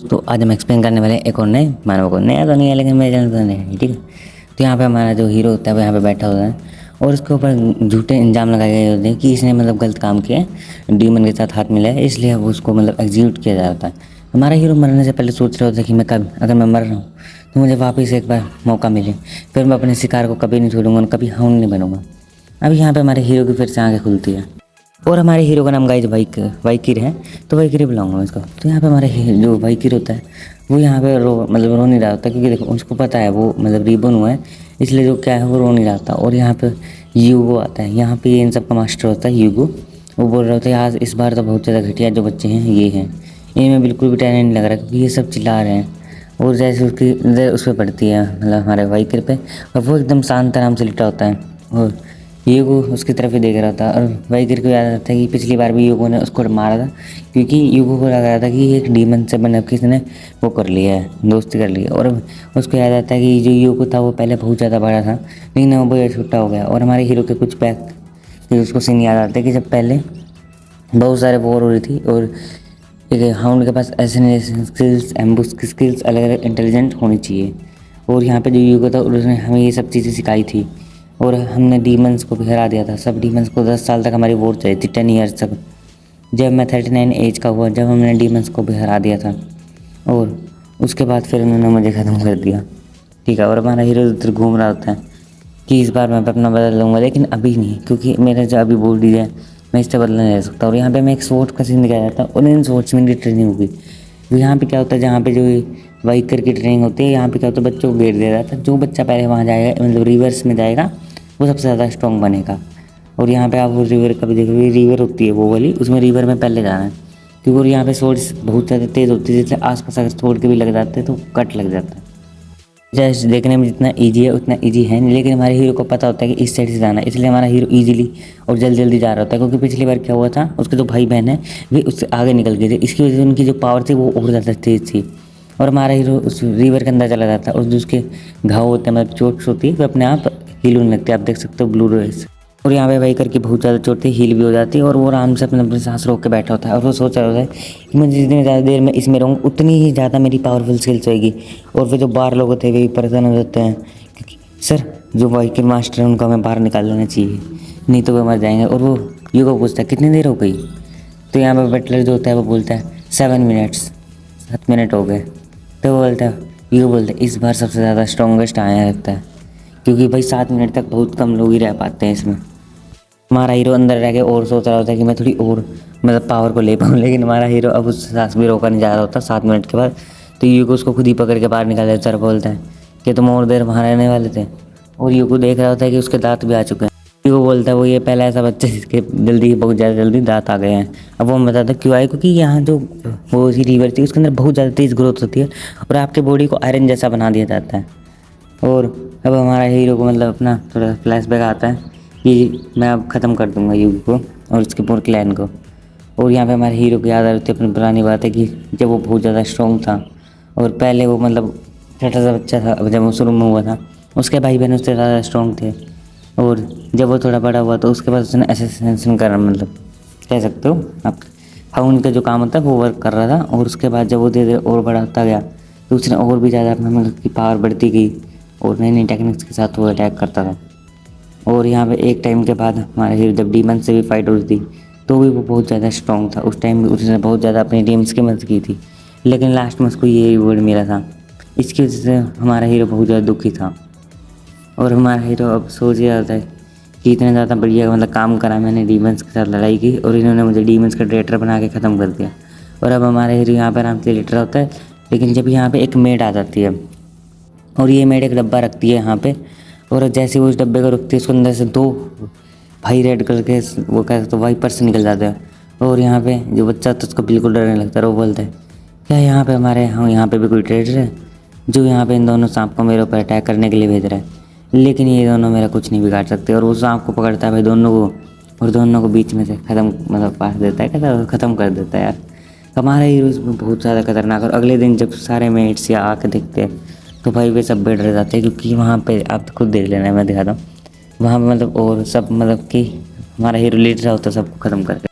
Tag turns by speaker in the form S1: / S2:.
S1: तो आज हम एक्सप्लेन करने वाले हैं एक और नए मानव को। नया तो नहीं है लेकिन मेरे चैनल पर नया है, ठीक है। तो यहाँ पे हमारा जो हीरो होता है वो यहाँ पे बैठा होता है और उसके ऊपर झूठे इल्ज़ाम लगाए गए होते हैं कि इसने मतलब गलत काम किया है, डीमन के साथ हाथ मिलाया है, इसलिए अब उसको मतलब एग्जीक्यूट किया जाता है। हमारा हीरो मरने से पहले सोच रहा होता है कि मैं कब अगर मैं मर रहा हूँ तो मुझे वापस एक बार मौका मिले, फिर मैं अपने शिकार को कभी नहीं छोड़ूंगा और कभी हाउंड नहीं बनूंगा। अब यहाँ पे हमारे हीरो की फिर से आंखें खुलती है और हमारे हीरो का नाम गाइज वाइकिर है, तो वाइकिर बुलाऊंगा मैं इसको। तो यहाँ पे हमारे जो वाइकिर होता है वो यहाँ पे रो नहीं रहा होता, क्योंकि देखो उसको पता है वो मतलब रिबन हुआ है, इसलिए जो क्या है वो रो नहीं रहा होता। और यहाँ पे यूगो आता है, यहाँ पे इन सब का मास्टर होता है यूगो। वो बोल रहा होता है आज इस बार तो बहुत ज़्यादा घटिया जो बच्चे हैं ये हैं, इनमें बिल्कुल भी टैलेंट नहीं लग रहा क्योंकि ये सब चिल्ला रहे हैं। और जैसे उसकी नज़र उस पर पड़ती है मतलब हमारे वाइकिर पे, और वो एकदम शांत आराम से लिटा होता है और यूगो उसकी तरफ ही देख रहा था। और वाइकिर को याद आता है कि पिछली बार भी यूगो ने उसको मारा था, क्योंकि यूगो को लग रहा था कि एक डीमन से बन किसी ने वो कर लिया है, दोस्ती कर ली है। और उसको याद आता है कि जो यूगो था वो पहले बहुत ज़्यादा बड़ा था लेकिन वो बहुत छोटा हो गया। और हमारे हीरो के कुछ बैक फिर उसको सीन याद आता है कि जब पहले बहुत सारे वॉर हो रही थी और एक हाउंड के पास एसिनेशन स्किल्स, एम्बुश की स्किल्स अलग अलग इंटेलिजेंट होनी चाहिए। और यहाँ पे जो यूगो था उसने हमें ये सब चीज़ें सिखाई थी और हमने डीमंस को भी हरा दिया था। सब डीमंस को 10 साल तक हमारी वॉर चली थी, 10 ईयर्स तक। जब मैं 39 एज का हुआ जब हमने डीमंस को भी हरा दिया था और उसके बाद फिर उन्होंने मुझे ख़त्म कर दिया, ठीक है। और हमारा हीरो उधर घूम रहा होता है कि इस बार मैं अपना बदल लूँगा, लेकिन अभी नहीं, क्योंकि मेरा जो अभी बॉडी है मैं इससे बदला नहीं रह सकता। और यहाँ पे मैं एक स्वॉर्ड का सीन दिखाया जाता है और इन स्वॉर्ड्स में ट्रेनिंग होगी। तो यहाँ पे क्या होता है, जहाँ पे जो वाइकर की ट्रेनिंग होती है यहाँ पे क्या होता है, बच्चों को घेर दिया जाता है। जो बच्चा पहले वहाँ जाएगा मतलब रिवर्स में जाएगा वो सबसे ज़्यादा स्ट्रॉन्ग बनेगा। और यहाँ पे आप वो रिवर का भी देखोगे, रिवर होती है वो वाली, उसमें रिवर में पहले जाना है, क्योंकि और यहाँ पे स्वॉर्ड्स बहुत ज़्यादा तेज़ होती है, जिससे आसपास अगर स्वॉर्ड के भी लग जाते हैं तो कट लग जाता है। जैसे देखने में जितना इजी है उतना इजी है नहीं, लेकिन हमारे हीरो को पता होता है कि इस साइड से जाना है, इसलिए हमारा हीरो इजीली और जल्दी जल्दी जा रहा होता है। क्योंकि पिछली बार क्या हुआ था, उसके जो भाई बहन है वे उससे आगे निकल गए थे, इसकी वजह से उनकी जो पावर थी वो और ज़्यादा तेज़ थी। और हमारा हीरो उस रिवर के अंदर चला जाता है और जो उसके घाव होते हैं मतलब चोट होती है वो अपने आप हील होने लगती है, आप देख सकते हो ब्लू रेस। और यहाँ पे भाई करके बहुत ज़्यादा चोट थी, हील भी हो जाती है और वो आराम से अपने सांस रोक के बैठा होता है और वो सोच रहा होता है कि मैं जितनी ज़्यादा देर में इसमें रहूँ उतनी ही ज़्यादा मेरी पावरफुल स्किल्स होगी। और फिर जो बाहर लोग होते हैं वे भी परेशान हो जाते हैं क्योंकि सर जो वाइकिर मास्टर है उनको हमें बाहर निकाल लेना चाहिए, नहीं तो वे मर जाएंगे। और वो यूगो पूछता है कितनी देर हो गई, तो यहाँ पर बटलर जो होता है वो बोलता है 7 मिनट्स, 7 मिनट हो गए। तो वो बोलता है यूगो बोलता है इस बार सबसे ज़्यादा स्ट्रॉन्गेस्ट आया लगता है, क्योंकि भाई 7 मिनट तक बहुत कम लोग ही रह पाते हैं इसमें। हमारा हीरो अंदर रह के और सोच रहा होता है कि मैं थोड़ी और मतलब पावर को ले पाऊँ, लेकिन हमारा हीरो अब उस सांस भी रोका नहीं जा रहा होता 7 मिनट के बाद। तो यूको उसको खुद ही पकड़ के बाहर निकाल देता है, बोलता है कि तुम और देर वहाँ रहने वाले थे। और यूको देख रहा होता है कि उसके दांत भी आ चुके हैं। यूको बोलता है वो ये पहला ऐसा बच्चा जिसके जल्दी बहुत ज़्यादा जल्दी दांत आ गए हैं। अब वो बताता है क्यों आए, क्योंकि यहाँ जो वो सी रिवर थी उसके अंदर बहुत ज़्यादा तेज़ ग्रोथ होती है और आपके बॉडी को आयरन जैसा बना दिया जाता है। और अब हमारा हीरो को मतलब अपना थोड़ा फ्लैशबैक आता है कि मैं अब ख़त्म कर दूंगा युग को और उसके पूरे क्लैन को। और यहाँ पे हमारे हीरो को याद आ रही थी अपनी पुरानी बात है कि जब वो बहुत ज़्यादा स्ट्रॉन्ग था और पहले वो मतलब छोटा सा बच्चा था, अब जब वो शुरू में हुआ था उसके भाई बहन उससे ज़्यादा स्ट्रॉन्ग थे। और जब वो थोड़ा बड़ा हुआ तो उसके बाद उसने असिस्टेंशन करा, मतलब कह सकते हो आप, हाँ उनका जो काम होता है वो वर्क कर रहा था। और उसके बाद जब वो धीरे धीरे और बड़ा होता गया तो उसने और भी ज़्यादा अपना मतलब की पावर बढ़ती गई और नई नई टेक्निक्स के साथ वो अटैक करता था। और यहाँ पे एक टाइम के बाद हमारे हीरो जब डीमन से भी फाइट होती थी तो भी वो बहुत ज़्यादा स्ट्रॉन्ग था। उस टाइम भी उसने बहुत ज़्यादा अपनी टीम्स की मदद की थी, लेकिन लास्ट में उसको ये रिवॉर्ड मिला था। इसकी वजह से हमारा हीरो बहुत ज़्यादा दुखी था। और हमारा हीरो अब सोच ही रहा था कि इतना ज़्यादा बढ़िया मतलब काम करा मैंने, डीमंस के साथ लड़ाई की और इन्होंने मुझे डीमंस का ट्रेटर बना के ख़त्म कर दिया। और अब हमारा हीरो यहाँ पर आराम से लेटर होता है, लेकिन जब यहाँ पर एक मेड आ जाती है और ये मेड एक डब्बा रखती है यहाँ पे, और जैसे वो उस डब्बे को रखती है उसके अंदर से 2 भाई रेड कलर के वो कहते तो वाइपर से निकल जाते हैं। और यहाँ पे जो बच्चा था उसको बिल्कुल डरने लगता है और वो बोलता है क्या यहाँ पे हमारे यहाँ पे भी कोई ट्रेडर है जो यहाँ पे इन दोनों सांप को मेरे ऊपर अटैक करने के लिए भेज रहा है, लेकिन ये दोनों मेरा कुछ नहीं बिगाड़ सकते। और वो सांप को पकड़ता है भाई दोनों को और दोनों को बीच में से ख़त्म मतलब पास देता है, कहता ख़त्म कर देता है यार। हमारा हीरो इसमें बहुत ज़्यादा खतरनाक। और अगले दिन जब सारे मेट्स या आके देखते हैं तो भाई वे सब बैठ रह जाते हैं, क्योंकि वहाँ पे आप खुद देख लेना, मैं दिखाता हूँ वहाँ पे मतलब और सब मतलब कि हमारा हीरो लीड रहा होता है सबको ख़त्म करके।